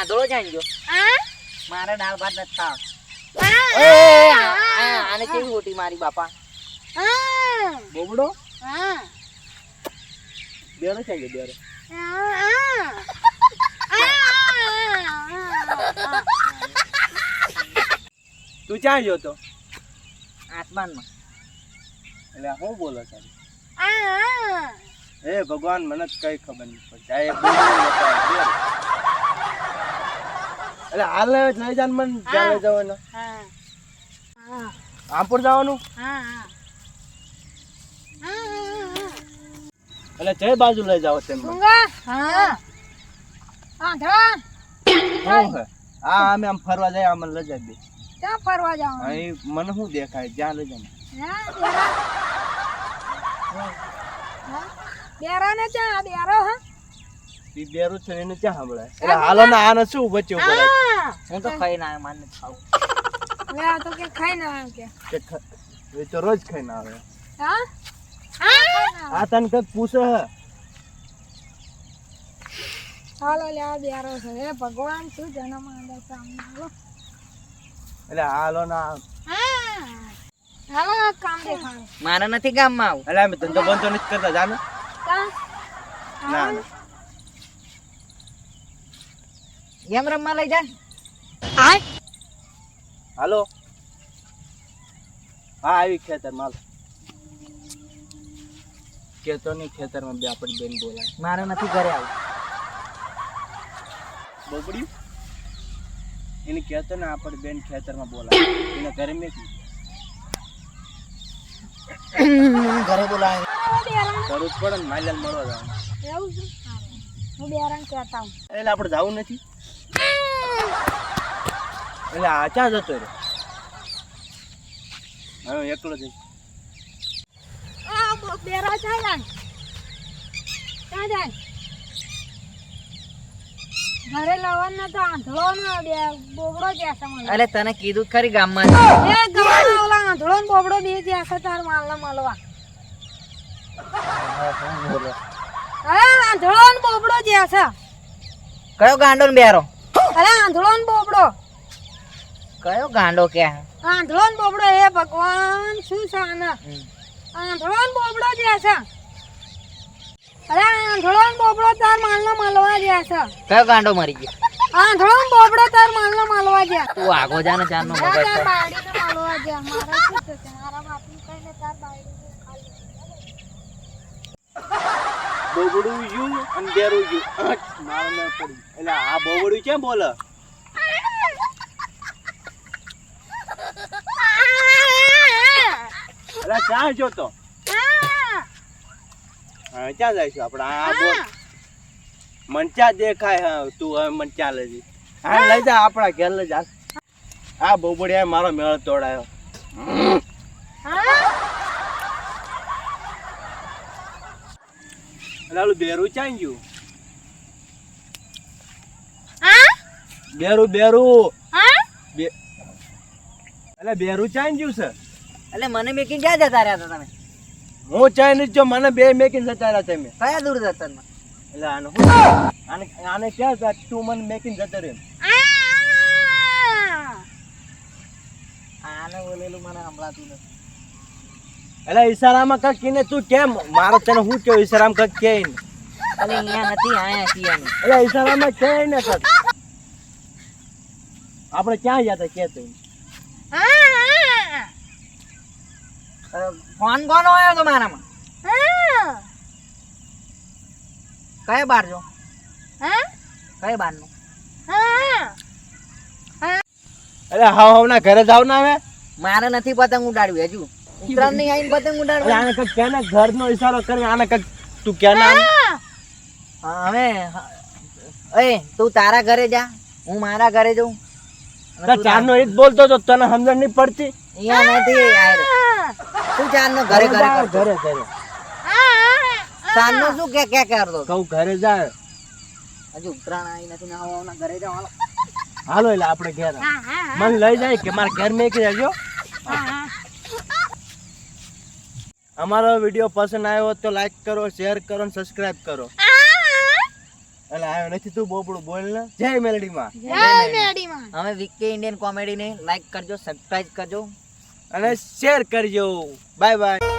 આંધળો જાણજો મારે દાળ ભાત નથી ખાવા. આને કેવી ઓટી મારી બાપા બોબડો બેરો છે કે બેરો તું ક્યાં ગયો તો આસમાનમાં. એટલે હું બોલો છે હે ભગવાન મને કઈ ખબર નહીં પડતી એટલે હાલ લઈ જાન મન ચાલે જવાનું આમપુર જવાનું એટલે જય બાજુ લઈ જાવ તેમ હા અમે આમ ફરવા જાય અમને લઈ જાય બે ક્યાં ફરવા જાવ અહીં મને શું દેખાય જ્યાં લઈ જાય બેરા ને ક્યાં બેરો હા ઈ બેરું છે એને ક્યાં સાંભળાય એટલે હાલો ને આને શું બચ્યું પડે હું તો ખાઈને આવ્યો મારે નથી ખાવું. લે આ તો કે ખાઈ ના આવે કે એ તો રોજ ખાઈને આવે હા આ તને કઈક પૂછે હે હાલો લે આ બેરો છે હે ભગવાન શું જન્મ આલે સામને હાલો એટલે હાલો ના હાલો કામ દેખાડો મારે નથી ગામમાં આવું. એટલે અમે ધંધો બંધો નથી કરતા જાને કા ના ના ગેમ રમવા લઈ જા. હાલો હા આવી ખેતર માલ કેતો નહીં ખેતરમાં બે આપણી બેન બોલાય મારે નથી ઘરે આવું. બોબડી એને કહેતો ને આપણી બેન ખેતરમાં બોલાય એને ઘરે મેં ઘરે બોલાવે કરવું જ પડે ને માલ્યાને મળવા જવાનું એવું છે હું બેરાને કહેતા હું એટલે આપણે જવું નથી એટલે આ ક્યાં જતો રે હવે એકલો જઈશ આ બેરા જાય ક્યાં જાય ઘરે લાવવાનો તો આંધળો ને બે બોબડો જશે મને અરે તને કીધું ખરી ગામમાં એ ગવાનો ઓલા આંધળો ને બોબડો બે જશે તાર માલને મળવા અરે આંધળો ને બોબડો જશે કયો ગાંડો ને બેરો અરે આંધળો ને બોબડો કયો ગાંડો કે આંધળો ને બોબડો હે ભગવાન શું છે આના આંધળો ને બોબડો જશે અરે આંધળો ને બોબડો તાર માલને મળવા જશે કયો ગાંડો મરી ગયો આંધળો ને બોબડો તાર માલને મળવા જશે તું આગો જા ને ચાર નો મગજ તાર છે. બાયડીને મળવા જશે મારા શું થશે મારા બાપનું કઈને તાર બાયડીને ખાલી બોબડું યુ અને બેરું યુ મારે ન પડી એટલે આ બોબડું કેમ બોલે એટલે ક્યાં જોતો હા ક્યાં જઈશું આપણે આ બોલ મન ક્યાં દેખાય હા તું હવે મન ક્યાં લઈ જઈ હા લઈ જા આપણા ઘેર લઈ જા આ બોબડિયા મારો મેળ તોડાયો લાલુ બેરું ક્યાં ગયું બેરું બેરું એટલે બેરું ક્યાં ગયું છે એટલે મને મેકીને ક્યાં જતા રહ્યા હતા તમે? હું ચાઇનીઝ જો મને બે મેકીને જતા રહ્યા તમે કયા દૂરદર્શનમાં? એટલે આને આને ક્યાં જા તું મને મેકીને જતો રહ્યો આને બોલેલું મને સંભળાતું નથી. એટલે ઈશારામાં કક કીને તું કેમ મારો તને હું કેવું ઈશારામાં કક કે ને એટલે અહીંયા નથી આયા છીએ અમે. એટલે ઈશારામાં કે ને કક આપણે ક્યાં ગયા હતા કે તું ફોન કોનો આવ્યો તો મારામાં? કયા બાર જો કયા બાર નો? એટલે હાવ ના ઘરે જાવ ના હવે મારે નથી પતંગ ઉડાડવી હજુ. ઉત્તરાયણ નહીં આવીને પતંગ એટલે ઉડાડવી. આને કક કે ને ઘરનો ઈશારો કરે આને કક તું કે ના હવે એ તું તારા ઘરે જા, હું મારા ઘરે જઉં. ચારનો એક બોલતો તો તને સમજણ નહીં પડતી અહીંયા નથી આયરો. તું ચારનો ઘરે ઘરે કરતો. ઘરે ઘરે ચારનો શું કે કરતો? કહું ઘરે જાય હજુ ઉત્તરાયણ આવી નથી ને આવવાના ઘરે જાઓ હાલો. હાલો એટલે આપણે ઘેર મને લઈ જાય કે મારા ઘર મેકી જજો. અમારો વિડીયો પસંદ આવ્યો તો લાઈક કરો, શેર કરો અને સબસ્ક્રાઇબ કરો. એટલે આવ્યો નથી તું બોબડું બોલ ને જય મેલડીમાં જય મેડીમાં. અમે વિકે ઇન્ડિયન કોમેડીને લાઈક કરજો, સબસ્ક્રાઇબ કરજો. અને શેર કરજો. Bye bye.